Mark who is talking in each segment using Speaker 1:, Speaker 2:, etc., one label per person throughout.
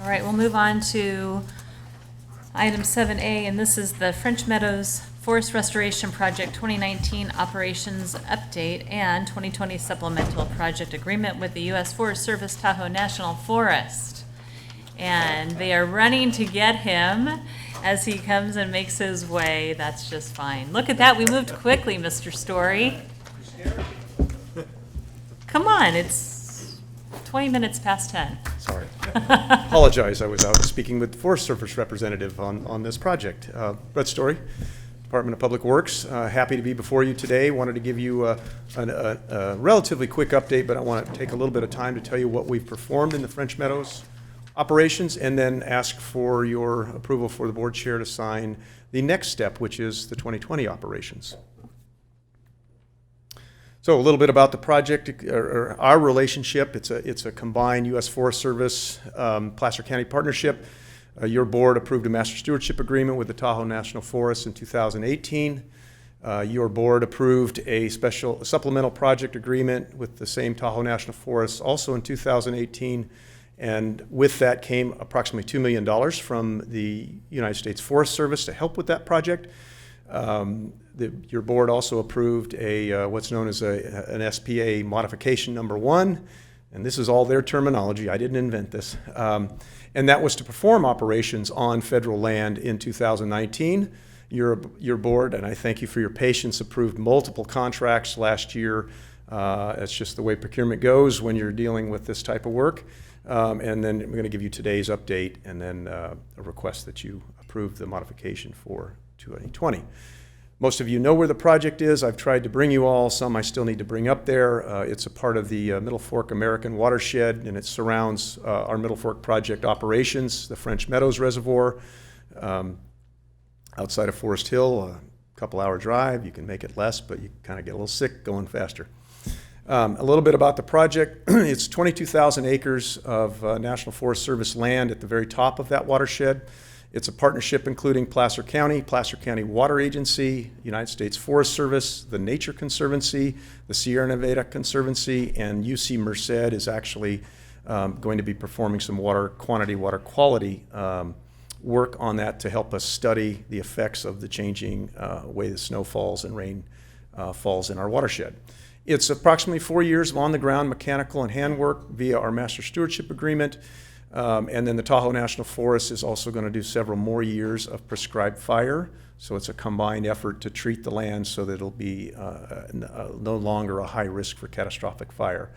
Speaker 1: All right, we'll move on to item 7A, and this is the French Meadows Forest Restoration Project 2019 Operations Update and 2020 Supplemental Project Agreement with the U.S. Forest Service Tahoe National Forest. And they are running to get him as he comes and makes his way. That's just fine. Look at that, we moved quickly, Mr. Story. Come on, it's 20 minutes past 10.
Speaker 2: Sorry. Apologize, I was out speaking with the Forest Service representative on this project. Brett Story, Department of Public Works. Happy to be before you today. Wanted to give you a relatively quick update, but I want to take a little bit of time to tell you what we've performed in the French Meadows operations and then ask for your approval for the board chair to sign the next step, which is the 2020 operations. So a little bit about the project, or our relationship. It's a combined U.S. Forest Service Placer County partnership. Your board approved a master stewardship agreement with the Tahoe National Forest in 2018. Your board approved a special supplemental project agreement with the same Tahoe National Forest also in 2018. And with that came approximately $2 million from the United States Forest Service to help with that project. Your board also approved what's known as an SPA Modification number 1, and this is all their terminology. I didn't invent this. And that was to perform operations on federal land in 2019. Your board, and I thank you for your patience, approved multiple contracts last year. It's just the way procurement goes when you're dealing with this type of work. And then we're going to give you today's update and then a request that you approve the modification for 2020. Most of you know where the project is. I've tried to bring you all. Some I still need to bring up there. It's a part of the Middle Fork American watershed, and it surrounds our Middle Fork project operations, the French Meadows Reservoir, outside of Forest Hill, a couple-hour drive. You can make it less, but you kind of get a little sick going faster. A little bit about the project. It's 22,000 acres of National Forest Service land at the very top of that watershed. It's a partnership including Placer County Water Agency, United States Forest Service, the Nature Conservancy, the Sierra Nevada Conservancy, and UC Merced is actually going to be performing some water quality work on that to help us study the effects of the changing way the snow falls and rain falls in our watershed. It's approximately 4 years of on-the-ground mechanical and handwork via our master stewardship agreement. And then the Tahoe National Forest is also going to do several more years of prescribed fire. So it's a combined effort to treat the land so that it'll be no longer a high risk for catastrophic fire.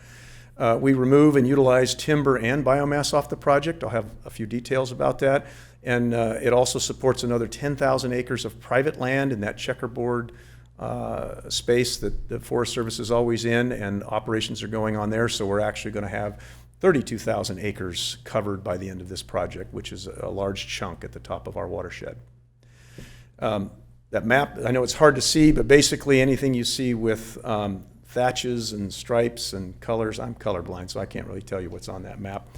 Speaker 2: We remove and utilize timber and biomass off the project. I'll have a few details about that. And it also supports another 10,000 acres of private land in that checkerboard space that the Forest Service is always in, and operations are going on there. So we're actually going to have 32,000 acres covered by the end of this project, which is a large chunk at the top of our watershed. That map, I know it's hard to see, but basically anything you see with thatches and stripes and colors, I'm colorblind, so I can't really tell you what's on that map.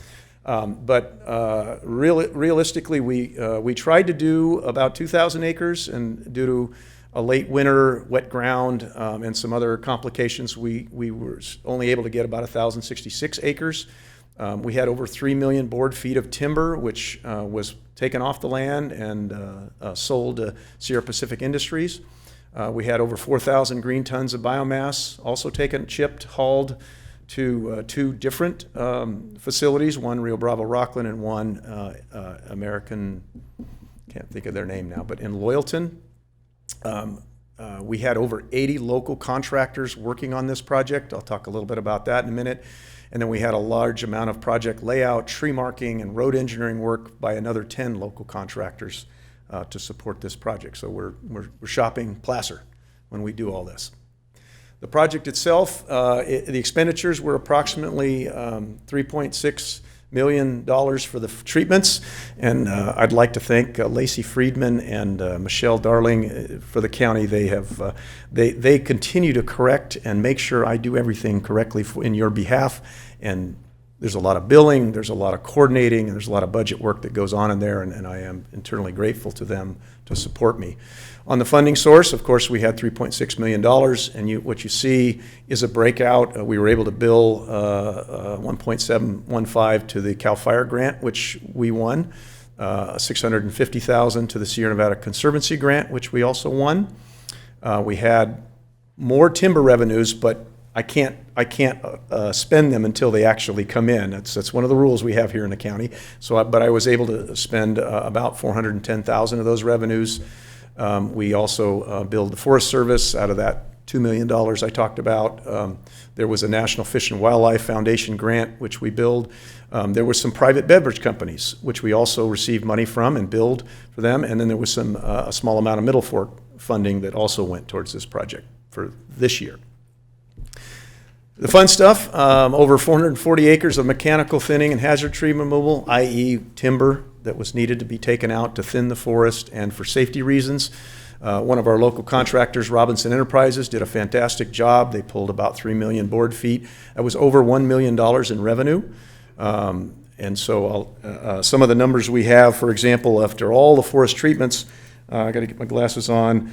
Speaker 2: Realistically, we tried to do about 2,000 acres, and due to a late winter, wet ground, and some other complications, we were only able to get about 1,066 acres. We had over 3 million board feet of timber, which was taken off the land and sold to Sierra Pacific Industries. We had over 4,000 green tons of biomass, also taken, chipped, hauled to two different facilities, one Rio Bravo Rockland and one American, can't think of their name now, but in Loyalton. We had over 80 local contractors working on this project. I'll talk a little bit about that in a minute. And then we had a large amount of project layout, tree marking, and road engineering work by another 10 local contractors to support this project. So we're shopping Placer when we do all this. The project itself, the expenditures were approximately $3.6 million for the treatments, and I'd like to thank Lacey Friedman and Michelle Darling for the county. They continue to correct and make sure I do everything correctly in your behalf, and there's a lot of billing, there's a lot of coordinating, and there's a lot of budget work that goes on in there, and I am internally grateful to them to support me. On the funding source, of course, we had $3.6 million, and what you see is a breakout. We were able to bill 1.715 to the CAL FIRE grant, which we won, $650,000 to the Sierra Nevada Conservancy grant, which we also won. We had more timber revenues, but I can't spend them until they actually come in. That's one of the rules we have here in the county. But I was able to spend about $410,000 of those revenues. We also billed the Forest Service out of that $2 million I talked about. There was a National Fish and Wildlife Foundation grant, which we billed. There were some private beverage companies, which we also received money from and billed for them. And then there was a small amount of Middle Fork funding that also went towards this project for this year. The fun stuff, over 440 acres of mechanical thinning and hazard tree removal, i.e. timber that was needed to be taken out to thin the forest and for safety reasons. One of our local contractors, Robinson Enterprises, did a fantastic job. They pulled about 3 million board feet. That was over $1 million in revenue. And so some of the numbers we have, for example, after all the forest treatments, I got to get my glasses on,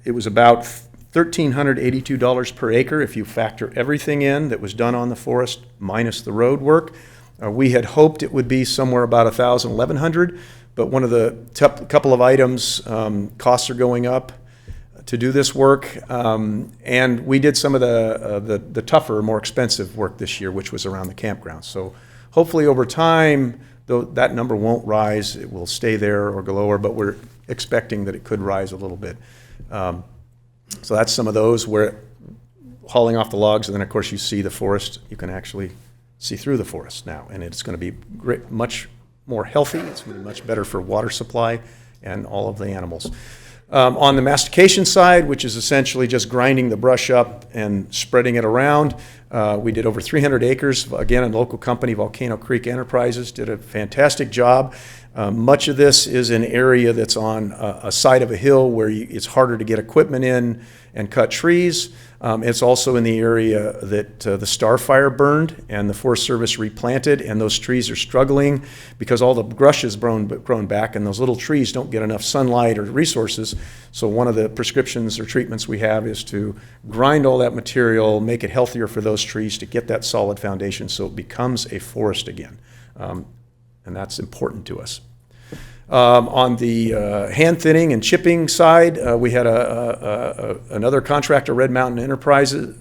Speaker 2: it was about $1,382 per acre if you factor everything in that was done on the forest minus the road work. We had hoped it would be somewhere about $1,000, $1,100, but one of the couple of items, costs are going up to do this work, and we did some of the tougher, more expensive work this year, which was around the campground. So hopefully over time, though that number won't rise, it will stay there or go lower, but we're expecting that it could rise a little bit. So that's some of those. We're hauling off the logs, and then of course you see the forest. You can actually see through the forest now, and it's going to be much more healthy. It's going to be much better for water supply and all of the animals. On the mastication side, which is essentially just grinding the brush up and spreading it around, we did over 300 acres. Again, a local company, Volcano Creek Enterprises, did a fantastic job. Much of this is an area that's on a side of a hill where it's harder to get equipment in and cut trees. It's also in the area that the Star Fire burned and the Forest Service replanted, and those trees are struggling because all the brush has grown back, and those little trees don't get enough sunlight or resources. So one of the prescriptions or treatments we have is to grind all that material, make it healthier for those trees to get that solid foundation so it becomes a forest again. And that's important to us. On the hand thinning and chipping side, we had another contractor, Red Mountain Enterprises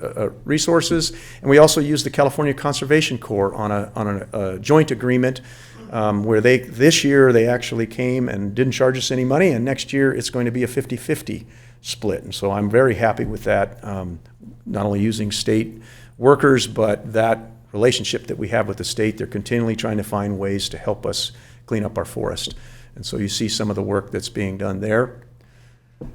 Speaker 2: Resources, and we also used the California Conservation Corps on a joint agreement where this year they actually came and didn't charge us any money, and next year it's going to be a 50-50 split. And so I'm very happy with that, not only using state workers, but that relationship that we have with the state. They're continually trying to find ways to help us clean up our forest. And so you see some of the work that's being done there.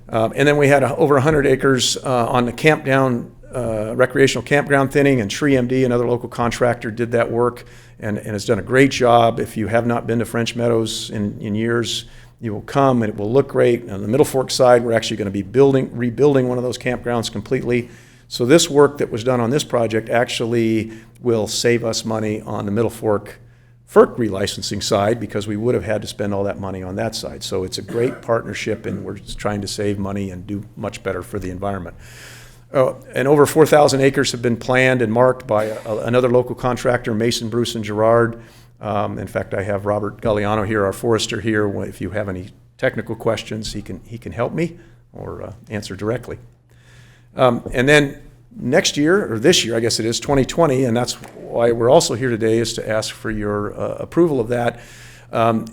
Speaker 2: And then we had over 100 acres on the recreational campground thinning, and Tree MD, another local contractor, did that work and has done a great job. If you have not been to French Meadows in years, you will come and it will look great. On the Middle Fork side, we're actually going to be rebuilding one of those campgrounds completely. So this work that was done on this project actually will save us money on the Middle Fork FERC relicensing side, because we would have had to spend all that money on that side. So it's a great partnership, and we're trying to save money and do much better for the environment. And over 4,000 acres have been planned and marked by another local contractor, Mason, Bruce, and Gerard. In fact, I have Robert Galliano here, our forester here. If you have any technical questions, he can help me or answer directly. And then next year, or this year, I guess it is, 2020, and that's why we're also here today, is to ask for your approval of that.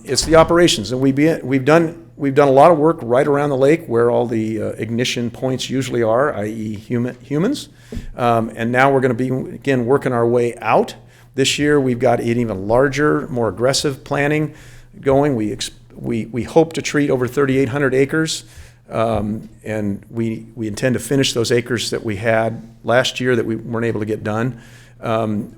Speaker 2: It's the operations, and we've done a lot of work right around the lake where all the ignition points usually are, i.e. humans. And now we're going to be, again, working our way out. This year we've got an even larger, more aggressive planning going. We hope to treat over 3,800 acres. And we intend to finish those acres that we had last year that we weren't able to get done.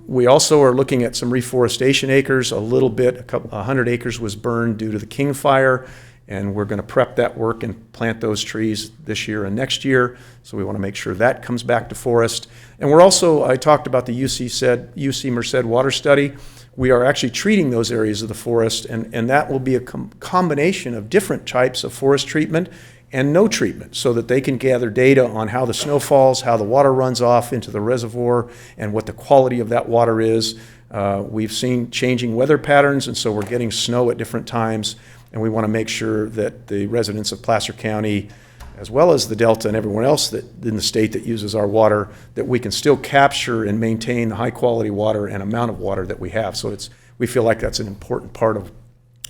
Speaker 2: We also are looking at some reforestation acres. A little bit, 100 acres was burned due to the King Fire And we're going to prep that work and plant those trees this year and next year. So we want to make sure that comes back to forest. And we're also, I talked about the UC Merced water study. We are actually treating those areas of the forest, and that will be a combination of different types of forest treatment and no treatment, so that they can gather data on how the snow falls, how the water runs off into the reservoir, and what the quality of that water is. We've seen changing weather patterns, and so we're getting snow at different times, and we want to make sure that the residents of Placer County, as well as the Delta and everyone else that in the state that uses our water, that we can still capture and maintain the high quality water and amount of water that we have. So we feel like that's an important part of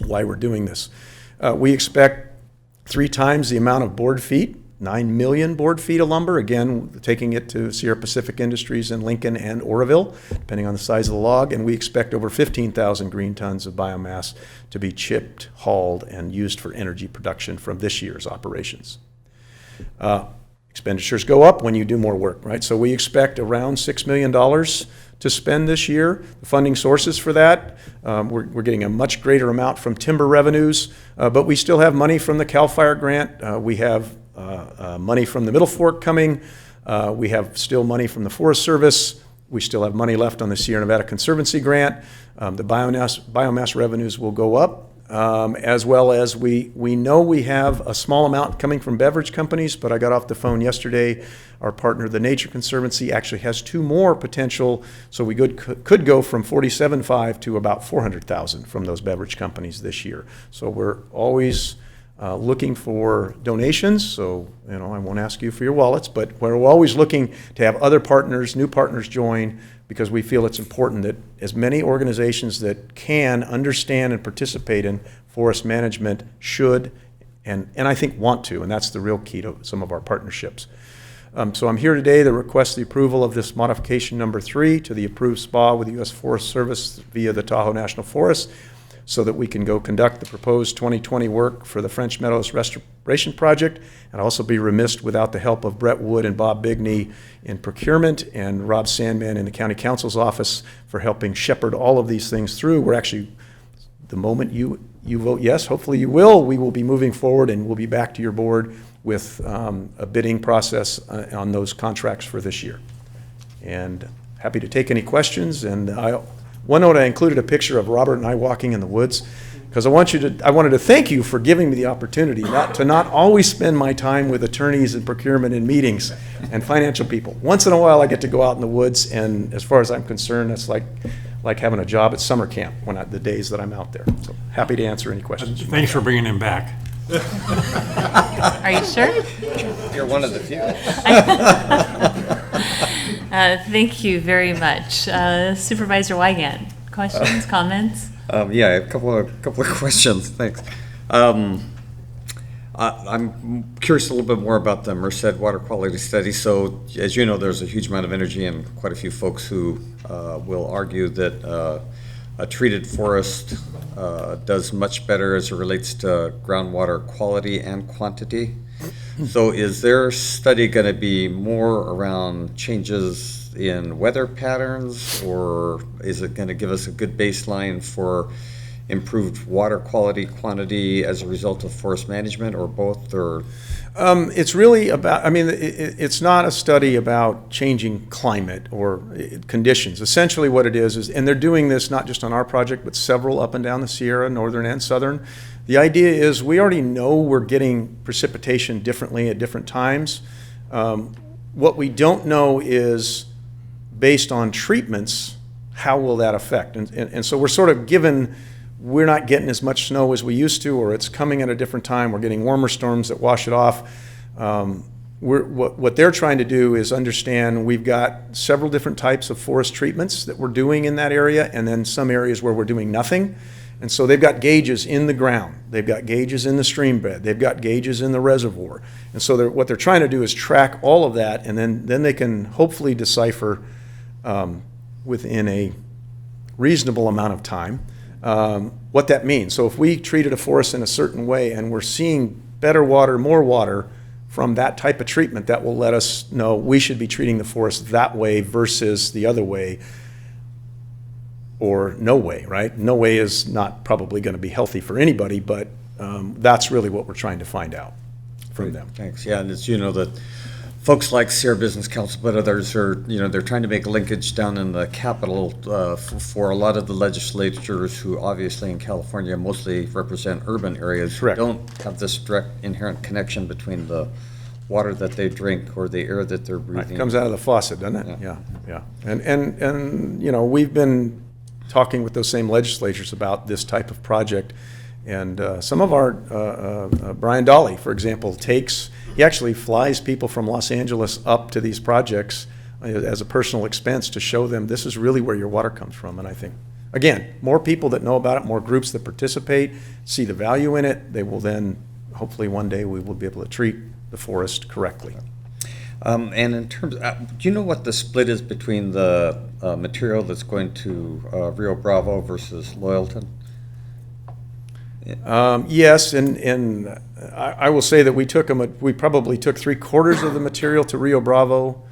Speaker 2: why we're doing this. We expect 3 times the amount of board feet, 9 million board feet of lumber, again, taking it to Sierra Pacific Industries in Lincoln and Oroville, depending on the size of the log, and we expect over 15,000 green tons of biomass to be chipped, hauled, and used for energy production from this year's operations. Expenditures go up when you do more work, right? So we expect around $6 million to spend this year. The funding sources for that, we're getting a much greater amount from timber revenues, but we still have money from the CAL FIRE grant. We have money from the Middle Fork coming. We have still money from the Forest Service. We still have money left on the Sierra Nevada Conservancy grant. The biomass revenues will go up. As well as we know we have a small amount coming from beverage companies, but I got off the phone yesterday. Our partner, the Nature Conservancy, actually has 2 more potential, so we could go from 47.5 to about 400,000 from those beverage companies this year. So we're always looking for donations, so I won't ask you for your wallets, but we're always looking to have other partners, new partners join, because we feel it's important that as many organizations that can understand and participate in forest management should, and I think want to, and that's the real key to some of our partnerships. So I'm here today to request the approval of this modification number 3 to the approved SPA with the U.S. Forest Service via the Tahoe National Forest, so that we can go conduct the proposed 2020 work for the French Meadows Restoration Project, and also be remiss without the help of Brett Wood and Bob Bigney in procurement, and Rob Sandman in the County Council's office for helping shepherd all of these things through. We're actually, the moment you vote yes, hopefully you will, we will be moving forward, and we'll be back to your board with a bidding process on those contracts for this year. And happy to take any questions, and one note, I included a picture of Robert and I walking in the woods, because I wanted to thank you for giving me the opportunity not always spend my time with attorneys and procurement and meetings and financial people. Once in a while I get to go out in the woods, and as far as I'm concerned, that's like having a job at summer camp the days that I'm out there. So happy to answer any questions.
Speaker 3: Thanks for bringing him back.
Speaker 1: Are you sure?
Speaker 4: You're one of the few.
Speaker 1: Thank you very much. Supervisor Wygant, questions, comments?
Speaker 4: Yeah, a couple of questions. Thanks. I'm curious a little bit more about the Merced water quality study. So, as you know, there's a huge amount of energy, and quite a few folks who will argue that a treated forest does much better as it relates to groundwater quality and quantity. So is their study going to be more around changes in weather patterns, or is it going to give us a good baseline for improved water quality, quantity as a result of forest management, or both? Or
Speaker 2: it's really about, it's not a study about changing climate or conditions. Essentially what it is, and they're doing this not just on our project, but several up and down the Sierra, northern and southern. The idea is we already know we're getting precipitation differently at different times. What we don't know is, based on treatments, how will that affect? And so we're sort of given, we're not getting as much snow as we used to, or it's coming at a different time. We're getting warmer storms that wash it off. What they're trying to do is understand we've got several different types of forest treatments that we're doing in that area, and then some areas where we're doing nothing. And so they've got gauges in the ground. They've got gauges in the stream bed. They've got gauges in the reservoir. And so what they're trying to do is track all of that, and then they can hopefully decipher within a reasonable amount of time what that means. So if we treated a forest in a certain way and we're seeing better water, more water from that type of treatment, that will let us know we should be treating the forest that way versus the other way, or no way, right? No way is not probably going to be healthy for anybody, but That's really what we're trying to find out from them.
Speaker 4: Thanks. Yeah, and it's, that folks like Sierra Business Council, but others are, they're trying to make a linkage down in the Capitol for a lot of the legislatures who obviously in California mostly represent urban areas.
Speaker 2: Correct.
Speaker 4: Don't have this direct inherent connection between the water that they drink or the air that they're breathing.
Speaker 2: It comes out of the faucet, doesn't it?
Speaker 4: Yeah.
Speaker 2: Yeah. And we've been talking with those same legislatures about this type of project. And some of our, Brian Dolly, for example, he actually flies people from Los Angeles up to these projects as a personal expense to show them this is really where your water comes from. And I think, again, more people that know about it, more groups that participate, see the value in it, they will then, hopefully one day we will be able to treat the forest correctly.
Speaker 4: And in terms, do you know what the split is between the material that's going to Rio Bravo versus Loyalton?
Speaker 2: Yes, and I will say that we probably took 3/4 of the material to Rio Bravo.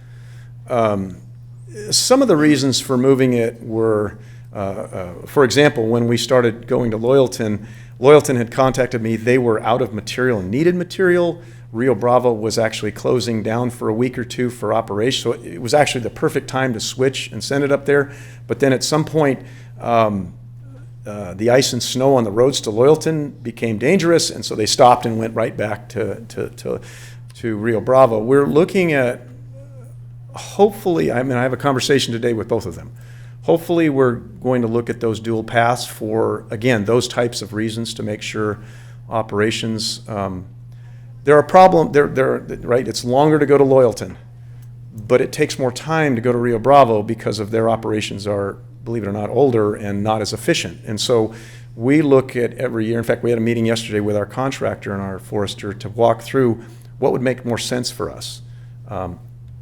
Speaker 2: Some of the reasons for moving it were, for example, when we started going to Loyalton had contacted me. They were out of material and needed material. Rio Bravo was actually closing down for a week or two for operation, so it was actually the perfect time to switch and send it up there. But then at some point, the ice and snow on the roads to Loyalton became dangerous, and so they stopped and went right back to Rio Bravo. We're looking at, hopefully, I have a conversation today with both of them. Hopefully, we're going to look at those dual paths for, again, those types of reasons to make sure operations. There are problems, right, it's longer to go to Loyalton, but it takes more time to go to Rio Bravo because of their operations are, believe it or not, older and not as efficient. And so we look at every year, in fact, we had a meeting yesterday with our contractor and our forester to walk through what would make more sense for us.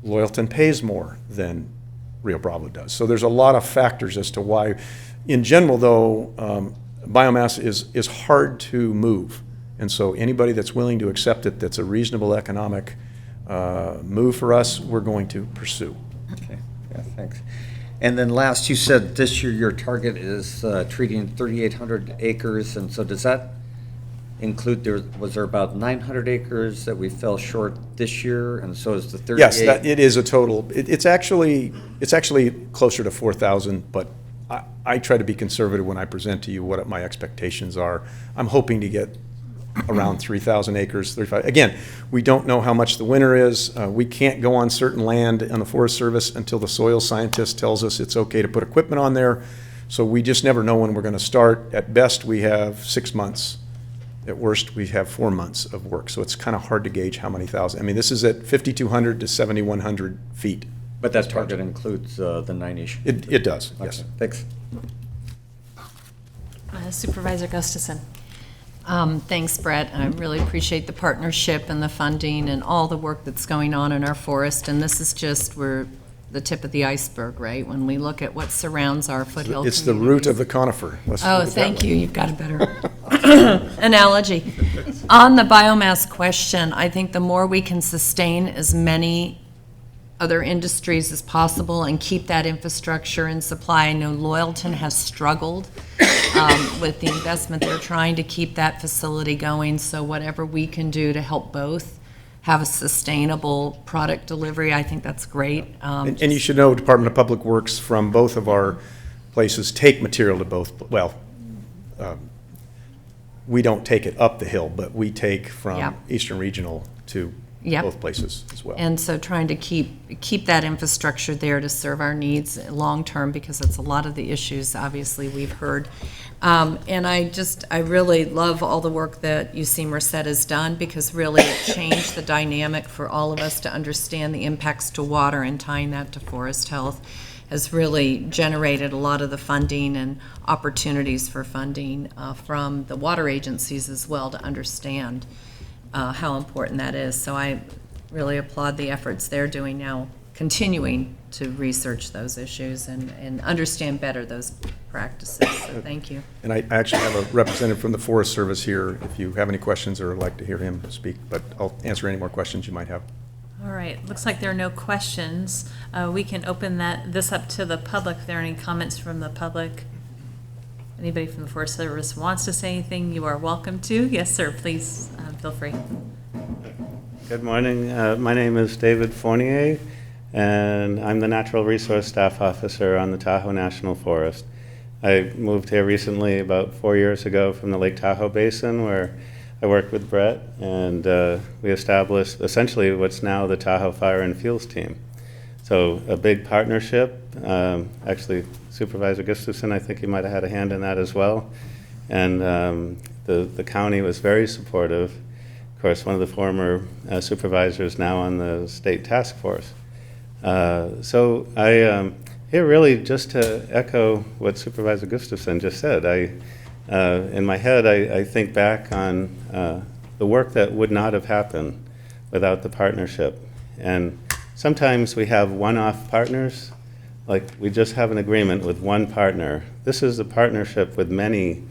Speaker 2: Loyalton pays more than Rio Bravo does. So there's a lot of factors as to why. In general, though, biomass is hard to move. And so anybody that's willing to accept it, that's a reasonable economic move for us, we're going to pursue.
Speaker 4: Okay, yeah, thanks. And then last, you said this year your target is treating 3,800 acres, and so does that include, was there about 900 acres that we fell short this year, and so is the 38?
Speaker 2: Yes, it is a total. It's actually closer to 4,000, but I try to be conservative when I present to you what my expectations are. I'm hoping to get around 3,000 acres, 35. Again, we don't know how much the winter is. We can't go on certain land on the Forest Service until the soil scientist tells us it's okay to put equipment on there. So we just never know when we're going to start. At best, we have 6 months. At worst, we have 4 months of work. So it's kind of hard to gauge how many thousand. I mean, this is at 5,200 to 7,100 feet.
Speaker 4: But that target includes the 9-ish?
Speaker 2: It does,
Speaker 4: Okay,
Speaker 2: yes.
Speaker 4: thanks.
Speaker 1: Supervisor Gustafson.
Speaker 3: Thanks, Brett. I really appreciate the partnership and the funding and all the work that's going on in our forest. And this is just, we're the tip of the iceberg, right? When we look at what surrounds our foothill
Speaker 2: It's the root
Speaker 3: communities.
Speaker 2: of the conifer. Let's
Speaker 3: Oh,
Speaker 2: put it that
Speaker 3: thank
Speaker 2: way.
Speaker 3: you. You've got a better analogy. On the biomass question, I think the more we can sustain as many other industries as possible and keep that infrastructure in supply. I know Loyalton has struggled with the investment. They're trying to keep that facility going, so whatever we can do to help both have a sustainable product delivery, I think that's great.
Speaker 2: And you should know, Department of Public Works from both of our places take material to both, well, we don't take it up the hill, but we take from
Speaker 3: Yep.
Speaker 2: Eastern Regional to
Speaker 3: Yep.
Speaker 2: both places as well.
Speaker 3: And so trying to keep that infrastructure there to serve our needs long-term, because it's a lot of the issues, obviously, we've heard. And I really love all the work that you see Merced has done, because really it changed the dynamic for all of us to understand the impacts to water, and tying that to forest health has really generated a lot of the funding and opportunities for funding from the water agencies as well, to understand how important that is. So I really applaud the efforts they're doing now, continuing to research those issues and understand better those practices. So thank you.
Speaker 2: And I actually have a representative from the Forest Service here if you have any questions or would like to hear him speak, but I'll answer any more questions you might have.
Speaker 1: All right, looks like there are no questions. We can open this up to the public if there are any comments from the public. Anybody from the Forest Service wants to say anything, you are welcome to. Yes, sir, please, feel free.
Speaker 5: Good morning. My name is David Fournier, and I'm the Natural Resource Staff Officer on the Tahoe National Forest. I moved here recently, about 4 years ago, from the Lake Tahoe Basin, where I worked with Brett, and we established essentially what's now the Tahoe Fire and Fuels Team. So a big partnership. Actually, Supervisor Gustafson, I think he might have had a hand in that as well. And the county was very supportive. Of course, one of the former supervisors now on the state task force. So I here really just to echo what Supervisor Gustafson just said. In my head, I think back on the work that would not have happened without the partnership. And sometimes we have one-off partners, like we just have an agreement with one partner. This is a partnership with many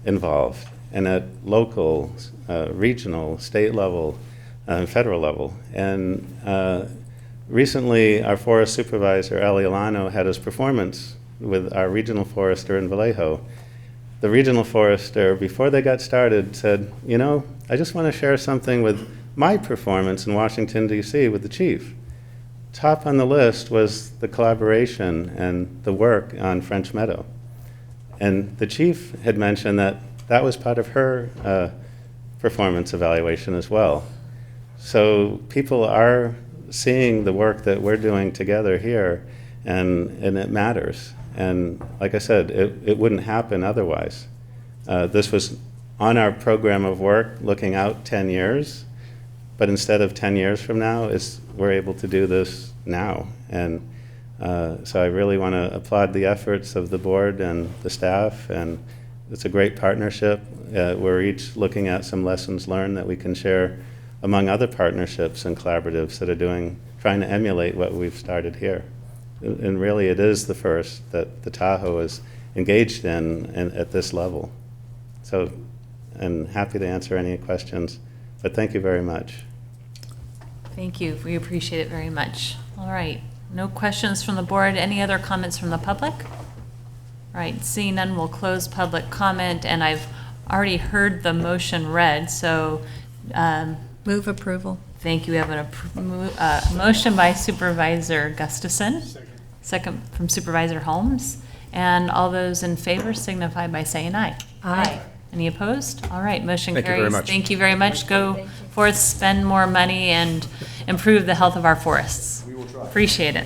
Speaker 5: involved, and at local, regional, state level, federal level. And recently, our forest supervisor, Ali Alano, had his performance with our regional forester in Vallejo. The regional forester, before they got started, said, you know, I just want to share something with my performance in Washington, D.C. with the chief. Top on the list was the collaboration and the work on French Meadow. And the chief had mentioned that that was part of her performance evaluation as well. So people are seeing the work that we're doing together here, and it matters. And like I said, it wouldn't happen otherwise. This was on our program of work looking out 10 years, but instead of 10 years from now, we're able to do this now. And so I really want to applaud the efforts of the board and the staff, and it's a great partnership. We're each looking at some lessons learned that we can share among other partnerships and collaboratives that are trying to emulate what we've started here. And really it is the first that the Tahoe is engaged in at this level. So I'm happy to answer any questions, but thank you very much.
Speaker 1: Thank you. We appreciate it very much. All right. No questions from the board. Any other comments from the public? All right. Seeing none, we'll close public comment, and I've already heard the motion read, so
Speaker 3: Move approval.
Speaker 1: thank you. We have a motion by Supervisor Gustafson. Second from Supervisor Holmes. And all those in favor signify by saying aye.
Speaker 3: Aye.
Speaker 1: Any opposed? All right, motion
Speaker 2: Thank you
Speaker 1: carries.
Speaker 2: very much.
Speaker 1: Thank you very much. Go forth, spend more money, and improve the health of our forests. We will try. Appreciate it.